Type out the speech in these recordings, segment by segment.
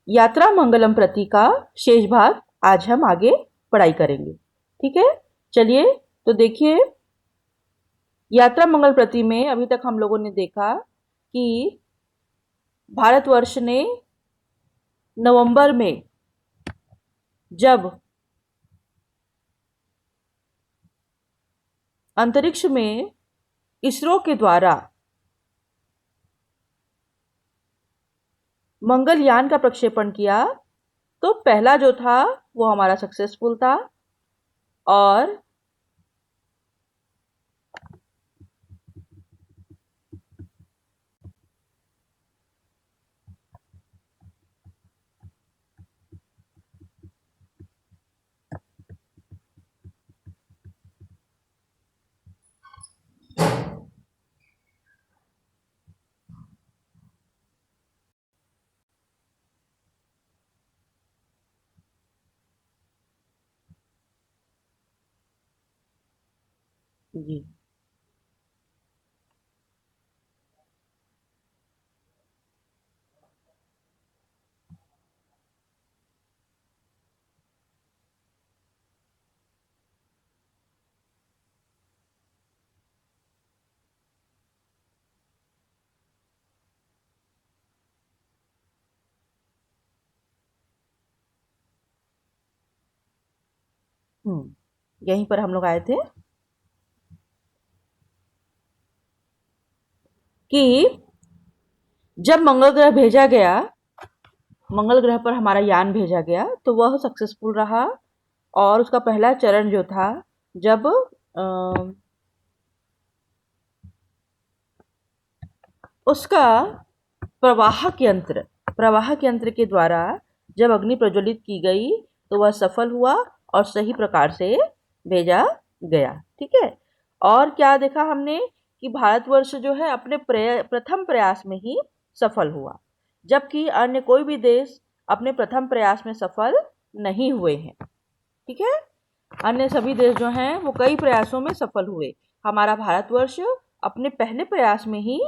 यात्रा मंगलम प्रति का शेष भाग आज हम आगे पढ़ाई करेंगे। ठीक है, चलिए तो देखिए, यात्रा मंगल प्रति में अभी तक हम लोगों ने देखा कि भारतवर्ष ने नवंबर में जब अंतरिक्ष में इसरो के द्वारा मंगलयान का प्रक्षेपण किया तो पहला जो था वो हमारा सक्सेसफुल था और जी यहीं पर हम लोग आए थे कि जब मंगल ग्रह भेजा गया, मंगल ग्रह पर हमारा यान भेजा गया तो वह सक्सेसफुल रहा और उसका पहला चरण जो था जब उसका प्रवाहक यंत्र के द्वारा जब अग्नि प्रज्वलित की गई तो वह सफल हुआ और सही प्रकार से भेजा गया। ठीक है, और क्या देखा हमने कि भारतवर्ष जो है अपने प्रथम प्रयास में ही सफल हुआ, जबकि अन्य कोई भी देश अपने प्रथम प्रयास में सफल नहीं हुए हैं। ठीक है, अन्य सभी देश जो हैं वो कई प्रयासों में सफल हुए, हमारा भारतवर्ष अपने पहले प्रयास में ही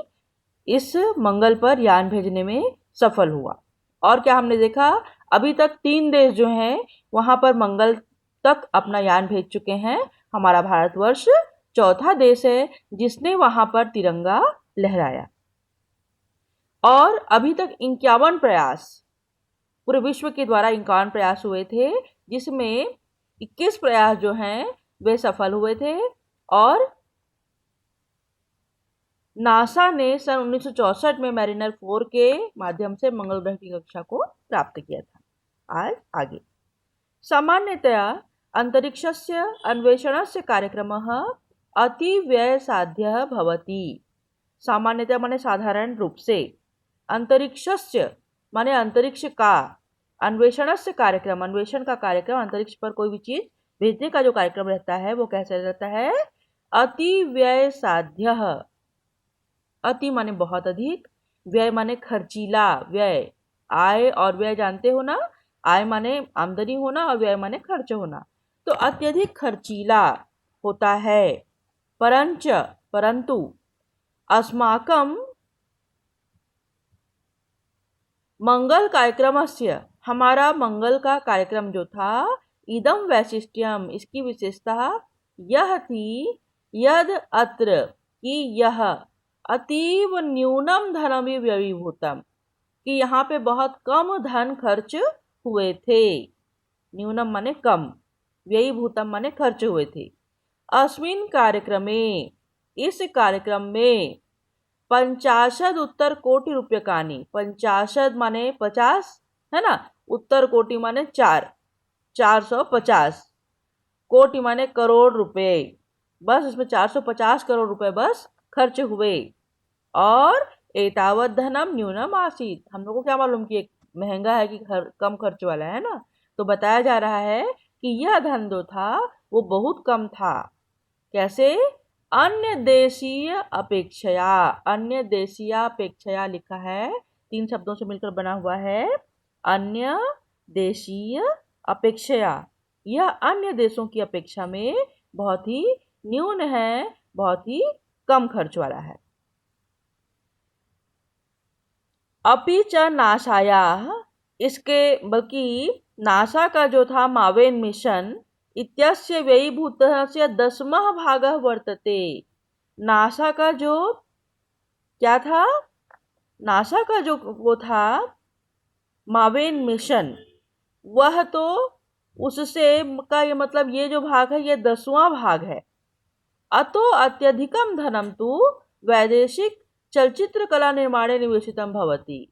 इस मंगल पर यान भेजने में सफल हुआ। और क्या हमने देखा, अभी तक 3 देश जो हैं वहां पर मंगल तक अपना यान भेज चुके हैं। हमारा भारतवर्ष चौथा देश है जिसने वहां पर तिरंगा लहराया। और अभी तक 51 प्रयास पूरे विश्व के द्वारा 51 प्रयास हुए थे, जिसमें 21 प्रयास जो हैं वे सफल हुए थे और नासा ने सन 1964 में मैरिनर 4 के माध्यम से मंगल ग्रह की कक्षा को प्राप्त किया था। आज आगे सामान्यतया अंतरिक्षस्य अन्वेषणस्य कार्यक्रमः अतिव्ययसाध्यः भवति। सामान्यतया माने साधारण रूप से, अंतरिक्षस्य माने अंतरिक्ष का, अन्वेषणस्य कार्यक्रम अन्वेषण का कार्यक्रम, अंतरिक्ष पर कोई भी चीज भेजने का जो कार्यक्रम रहता है वो कैसे रहता है, अतिव्ययसाध्यः। अति माने बहुत अधिक, व्यय माने खर्चीला व्यय। आय और व्यय जानते हो ना, आय माने आमदनी होना और व्यय माने खर्च होना। तो अत्यधिक खर्चीला होता है। परंतु अस्माकं मंगल कार्यक्रमस्य, हमारा मंगल का कार्यक्रम जो था, इदम वैशिष्ट्यम, इसकी विशेषता यह थी, यद अत्र, कि यह अतीव न्यूनम धनम व्ययीभूतम, कि यहाँ पे बहुत कम धन खर्च हुए थे। न्यूनम माने कम, व्ययीभूतम माने खर्च हुए थे। अस्मिन् कार्यक्रमे, इस कार्यक्रम में 50 उत्तर कोटि रूप्यकाणि, 50 माने 50 है ना, उत्तर कोटि माने 450, कोटि माने करोड़ रुपए, बस इसमें 450 करोड़ रुपए बस खर्च हुए। और एतावत धनम न्यूनम आसीत, हम लोग को क्या मालूम कि महंगा है कि कम खर्च वाला है ना, तो बताया जा रहा है कि यह धन जो था वो बहुत कम था। कैसे, अन्य देशीय अपेक्षया, अन्य देशीय अपेक्षया लिखा है, 3 शब्दों से मिलकर बना हुआ है, अन्य देशीय अपेक्षया। यह अन्य देशों की अपेक्षा में बहुत ही न्यून है, बहुत ही कम खर्च वाला है। अपि च नासायाः इसके बल्कि नासा का जो था मावेन मिशन इत्यस्य व्ययीभूतस्य 10वां भागः वर्तते। नासा का जो क्या था, नासा का जो वो था मावेन मिशन, वह तो उससे का ये मतलब ये जो भाग है ये 10वां भाग है। अतो अत्यधिकम धनम तु वैदेशिक चलचित्र कला निर्माणे निवेशितम भवति।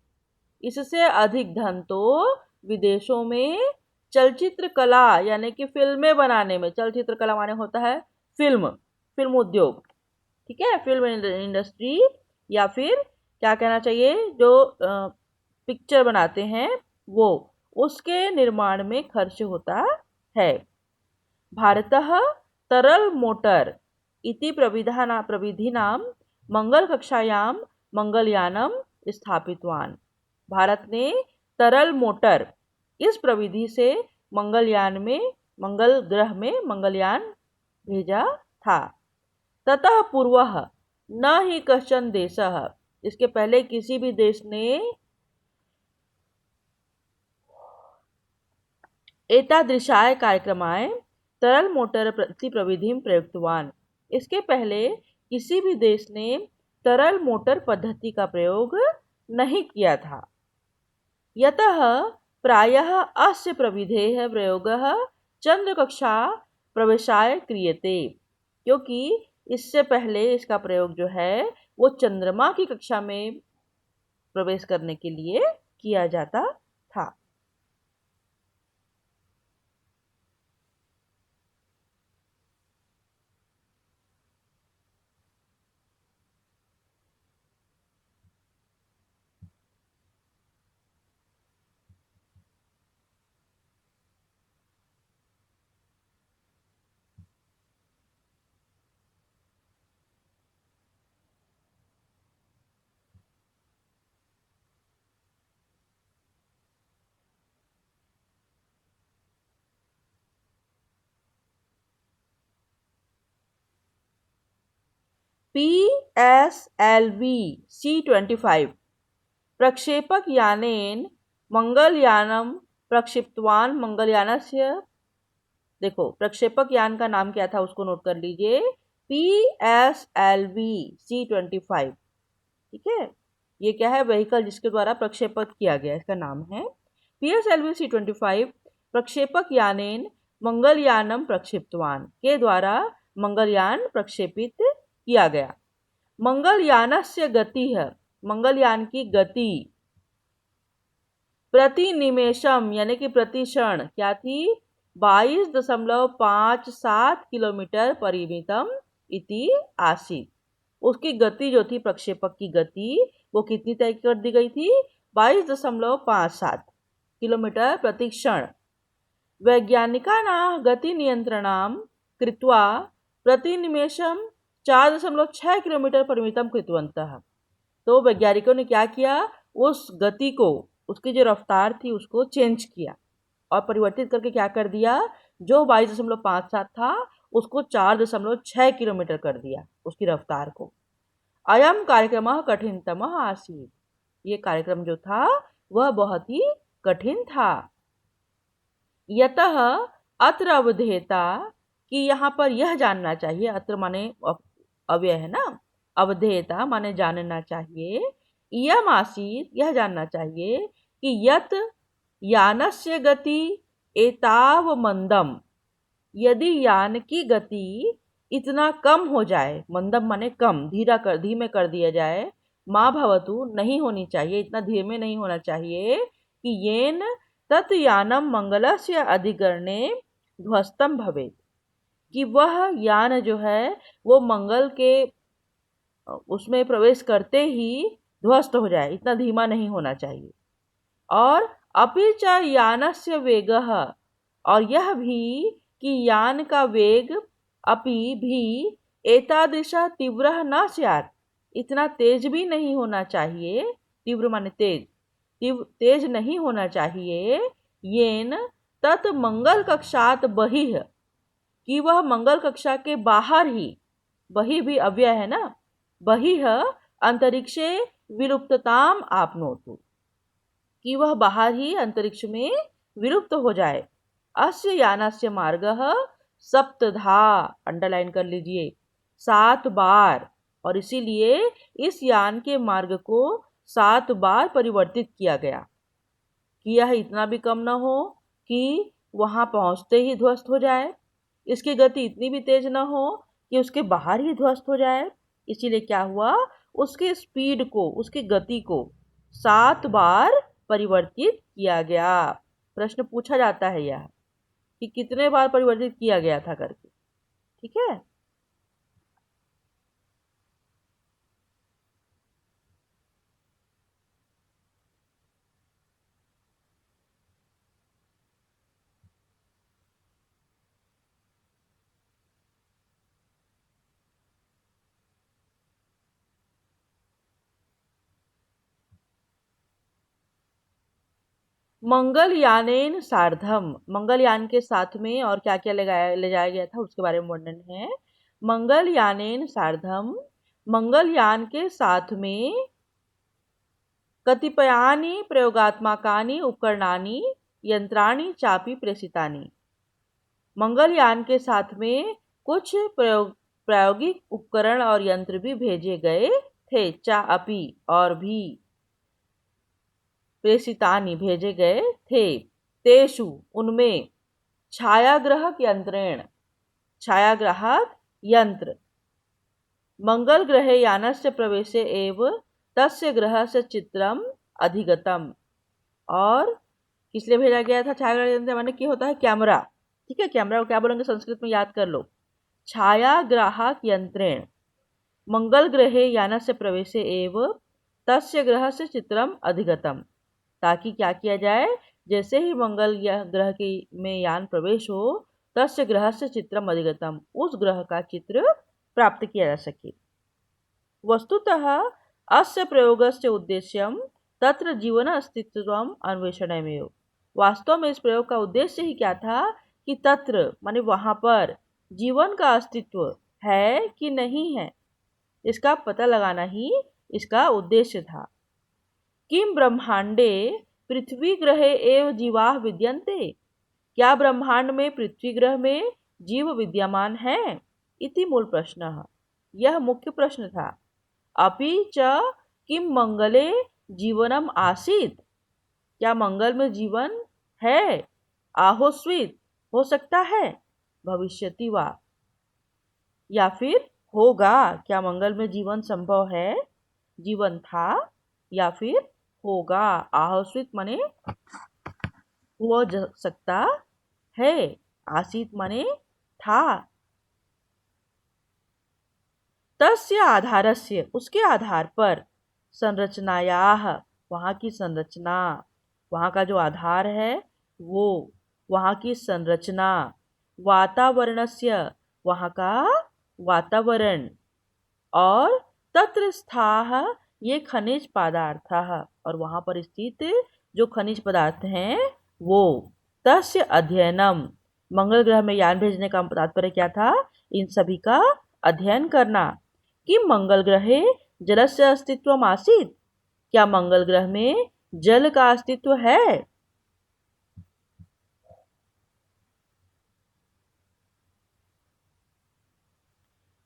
इससे अधिक धन तो विदेशों में चलचित्र कला यानी कि फिल्में बनाने में, चलचित्र कला माने होता है फिल्म, फिल्म उद्योग, ठीक है, फिल्म इंडस्ट्री, या फिर क्या कहना चाहिए जो पिक्चर बनाते हैं वो, उसके निर्माण में खर्च होता है। भारतः तरल मोटर इति प्रविधिनां मंगल कक्षायां मंगलयानम स्थापितवान। भारत ने तरल मोटर इस प्रविधि से मंगलयान में, मंगल ग्रह में मंगलयान भेजा था। ततः पूर्वः न ही कश्चन देशः, इसके पहले किसी भी देश ने एतादृशाय कार्यक्रमाय तरल मोटर प्रविधिं प्रयुक्तवान। इसके पहले किसी भी देश ने तरल मोटर पद्धति का प्रयोग नहीं किया था। यतः प्रायः अस्य प्रविधेः प्रयोगः चंद्रकक्षा प्रवेशाय क्रियते, क्योंकि इससे पहले इसका प्रयोग जो है वो चंद्रमा की कक्षा में प्रवेश करने के लिए किया जाता था। PSLV C-25 प्रक्षेपक यानेन मंगलयानम प्रक्षिप्तवान। मंगलयानस्य, देखो प्रक्षेपक यान का नाम क्या था उसको नोट कर लीजिए, PSLV C-25, ठीक है। ये क्या है, व्हीकल जिसके द्वारा प्रक्षेपक किया गया, इसका नाम है PSLV C-25 प्रक्षेपक यानेन मंगलयानम प्रक्षिप्तवान, के द्वारा मंगलयान प्रक्षेपित किया गया। मंगलयानस्य गति है, मंगलयान की गति प्रति निमेषम यानी कि प्रति क्षण क्या थी, 22.57 किलोमीटर परिमितम इति आसीत। उसकी गति जो थी, प्रक्षेपक की गति, वो कितनी तय कर दी गई थी, 22.57 किलोमीटर प्रति क्षण। वैज्ञानिकानां गति नियंत्रणां कृत्वा प्रति निमेषम 4.6 किलोमीटर परिमितम कृतवन्तः। तो वैज्ञानिकों ने क्या किया, उस गति को, उसकी जो रफ्तार थी उसको चेंज किया और परिवर्तित करके क्या कर दिया, जो 22.57 था उसको 4.6 किलोमीटर कर दिया उसकी रफ्तार को। अयम कार्यक्रम कठिनतम आसीत, ये कार्यक्रम जो था वह बहुत ही कठिन था। यतः अत्र अवधेयता, कि यहाँ पर यह जानना चाहिए, अत्र माने अव्यय है ना, अवधेयता माने जानना चाहिए, इयम आसीत यह जानना चाहिए कि यत यानस्य गति एताव मंदम, यदि यान की गति इतना कम हो जाए, मंदम माने कम, धीमे कर दिया जाए, माँ भवतु नहीं होनी चाहिए, इतना धीमे नहीं होना चाहिए, कि येन तत् यानम मंगलस्य अधिकरणे ध्वस्तम भवेत्, कि वह यान जो है वो मंगल के उसमें प्रवेश करते ही ध्वस्त हो जाए, इतना धीमा नहीं होना चाहिए। और अपि च यानस्य वेगः, और यह भी कि यान का वेग अपि भी एतादृशः तीव्रः न स्यात्, इतना तेज भी नहीं होना चाहिए, तीव्र माने तेज, तेज नहीं होना चाहिए, येन तत् मंगल कक्षात बहिः, कि वह मंगल कक्षा के बाहर ही, बहिः भी अव्यय है ना, बहिः अंतरिक्षे विलुप्तताम आपनोतु, कि वह बाहर ही अंतरिक्ष में विलुप्त हो जाए। अस्य यानस्य मार्गः सप्तधा, अंडरलाइन कर लीजिए, 7 बार, और इसीलिए इस यान के मार्ग को 7 बार परिवर्तित किया गया कि यह इतना भी कम न हो कि वहां पहुंचते ही ध्वस्त हो जाए, इसकी गति इतनी भी तेज न हो कि उसके बाहर ही ध्वस्त हो जाए। इसीलिए क्या हुआ, उसके स्पीड को, उसकी गति को 7 बार परिवर्तित किया गया। प्रश्न पूछा जाता है यह कि कितने बार परिवर्तित किया गया था करके, ठीक है। मंगलयानेन सार्धम, मंगलयान के साथ में और क्या क्या ले जाया गया था उसके बारे में वर्णन है। मंगलयानेन सार्धम, मंगलयान के साथ में कतिपयानि प्रयोगात्मकानि उपकरणानि यंत्राणि चापि प्रेषितानि, मंगलयान के साथ में कुछ प्रायोगिक उपकरण और यंत्र भी भेजे गए थे। चापि, और भी, प्रेषितानि, भेजे गए थे। तेषु, उनमें, छायाग्राहक यंत्रेण, छायाग्राहक यंत्र, मंगल ग्रहे यानस्य प्रवेशे एव तस्य ग्रहस्य चित्रम अधिगतम, और किस लिए भेजा गया था छायाग्राहक यंत्र, माने क्या होता है, कैमरा, ठीक है। कैमरा को क्या बोलेंगे संस्कृत में, याद कर लो, छायाग्राहक यंत्रेण मंगल ग्रहे यानस्य प्रवेशे एव तस्य ग्रहस्य चित्रम अधिगतम, ताकि क्या किया जाए, जैसे ही मंगल ग्रह के में यान प्रवेश हो, तस्य ग्रहस्य चित्रम अधिगतम, उस ग्रह का चित्र प्राप्त किया जा सके। वस्तुतः अस्य प्रयोगस्य उद्देश्यम तत्र जीवन अस्तित्वम अन्वेषणमेव, वास्तव में इस प्रयोग का उद्देश्य ही क्या था कि तत्र माने वहां पर जीवन का अस्तित्व है कि नहीं है, इसका पता लगाना ही इसका उद्देश्य था। किम ब्रह्मांडे पृथ्वी ग्रहे एव जीवाः विद्यन्ते, क्या ब्रह्मांड में, पृथ्वी ग्रह में जीव विद्यमान हैं, इति मूल प्रश्न, यह मुख्य प्रश्न था। अपि च किम मंगले जीवनम आसीत्, क्या मंगल में जीवन है, आहोस्वित, हो सकता है, भविष्यति वा, या फिर होगा, क्या मंगल में जीवन संभव है, जीवन था, या फिर होगा, आहोस्वित माने हो सकता है, आसीत माने था। तस्य आधारस्य, उसके आधार पर, संरचनायाः, वहाँ की संरचना, वहाँ का जो आधार है वो, वहाँ की संरचना, वातावरणस्य, वहाँ का वातावरण, और तत्र स्थाः ये खनिज पदार्थ, और वहाँ पर स्थित जो खनिज पदार्थ हैं वो, तस्य अध्ययनम, मंगल ग्रह में यान भेजने का तात्पर्य क्या था, इन सभी का अध्ययन करना। कि मंगल ग्रहे जलस्य अस्तित्वम आसीत्, क्या मंगल ग्रह में जल का अस्तित्व है,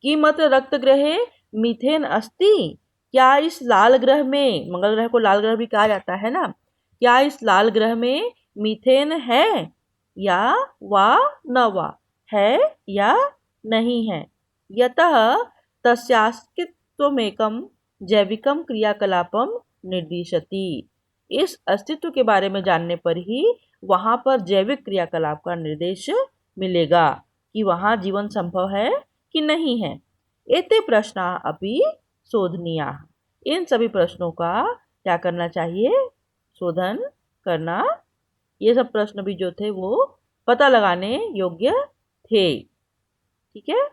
कि मात्र रक्त ग्रहे मीथेन अस्ति, क्या इस लाल ग्रह में, मंगल ग्रह को लाल ग्रह भी कहा जाता है ना, क्या इस लाल ग्रह में मीथेन है, या वा न वा, है या नहीं है। यतः तस्यास्तित्वमेकं जैविकं क्रियाकलापं निर्दिशति, इस अस्तित्व के बारे में जानने पर ही वहां पर जैविक क्रियाकलाप का निर्देश मिलेगा कि वहां जीवन संभव है कि नहीं है। एते प्रश्ना अपि शोधनीया, इन सभी प्रश्नों का क्या करना चाहिए, शोधन करना। ये सब प्रश्न भी जो थे वो पता लगाने योग्य थे, ठीक है।